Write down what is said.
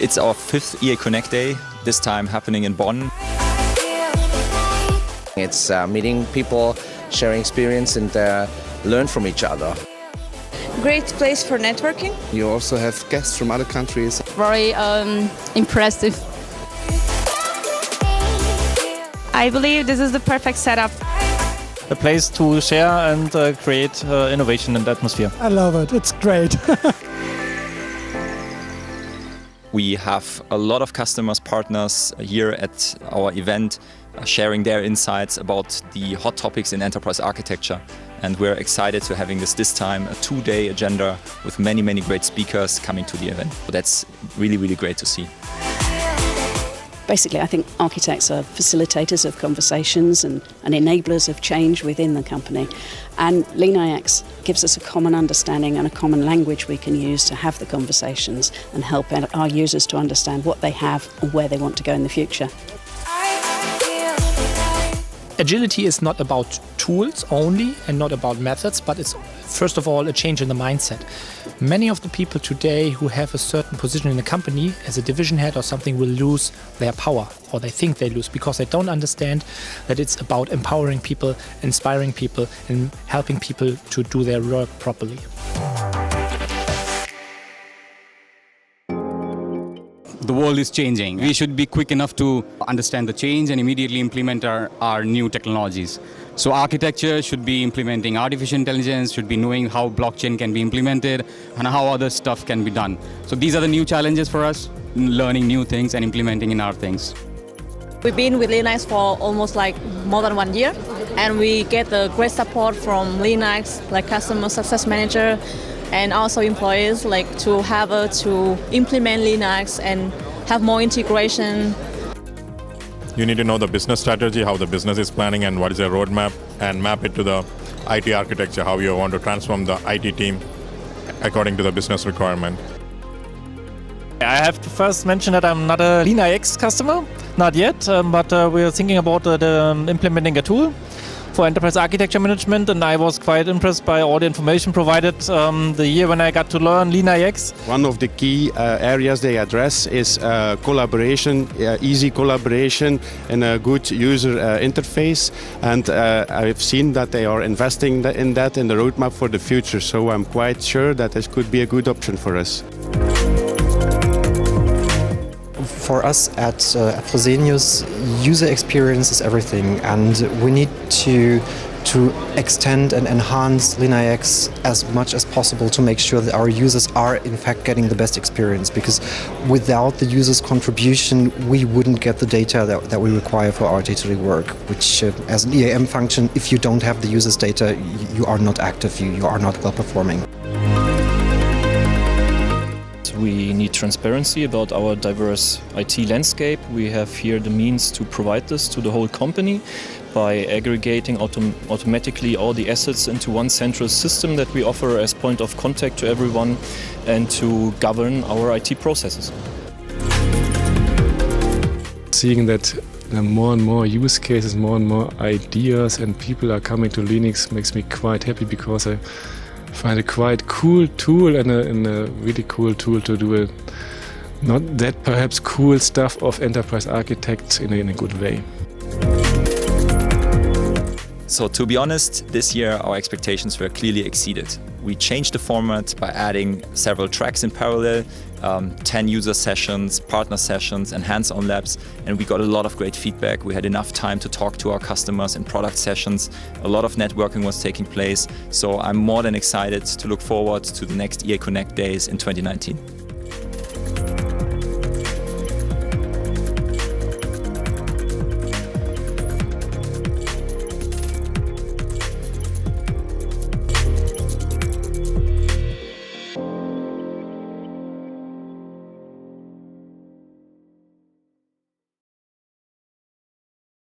It's our 5th EA Connect Day, this time happening in Bonn. It's meeting people, sharing experience and learn from each other. Great place for networking. You also have guests from other countries. Very impressive. I believe this is the perfect setup. A place to share and create innovation and atmosphere. I love it. It's great. We have a lot of customers, partners here at our event sharing their insights about the hot topics in enterprise architecture. And we're excited to having this time, a 2-day agenda with many, many great speakers coming to the event. So that's really, really great to see. Basically, I think architects are facilitators of conversations and enablers of change within the company. And LeanIX gives us a common understanding and a common language we can use to have the conversations and help our users to understand what they have and where they want to go in the future. Agility is not about tools only and not about methods, but it's first of all a change in the mindset. Many of the people today who have a certain position in a company as a division head or something will lose their power, or they think they lose, because they don't understand that it's about empowering people, inspiring people and helping people to do their work properly. The world is changing. We should be quick enough to understand the change and immediately implement our new technologies. So architecture should be implementing artificial intelligence, should be knowing how blockchain can be implemented and how other stuff can be done. So these are the new challenges for us, learning new things and implementing in our things. We've been with LeanIX for almost like more than 1 year, and we get the great support from LeanIX, like customer success manager, and also employees, like to implement LeanIX and have more integration. You need to know the business strategy, how the business is planning and what is their roadmap, and map it to the IT architecture, how you want to transform the IT team according to the business requirement. I have to first mention that I'm not a LeanIX customer, not yet, but we're thinking about implementing a tool for enterprise architecture management, and I was quite impressed by all the information provided the year when I got to learn LeanIX. One of the key areas they address is collaboration, easy collaboration and a good user interface, and I've seen that they are investing in that in the roadmap for the future, so I'm quite sure that this could be a good option for us. For us at Fresenius, user experience is everything, and we need to extend and enhance LeanIX as much as possible to make sure that our users are in fact getting the best experience, because without the users' contribution we wouldn't get the data that we require for our day-to-day work, which as an EAM function, if you don't have the users' data, you are not active, you are not well performing. We need transparency about our diverse IT landscape. We have here the means to provide this to the whole company by aggregating automatically all the assets into one central system that we offer as point of contact to everyone and to govern our IT processes. Seeing that more and more use cases, more and more ideas and people are coming to Linux makes me quite happy, because I find a quite cool tool and a really cool tool to do it. Not that perhaps cool stuff of enterprise architects in a good way. So to be honest, this year our expectations were clearly exceeded. We changed the format by adding several tracks in parallel, 10 user sessions, partner sessions and hands-on labs, and we got a lot of great feedback. We had enough time to talk to our customers in product sessions. A lot of networking was taking place, so I'm more than excited to look forward to the next EA Connect days in 2019.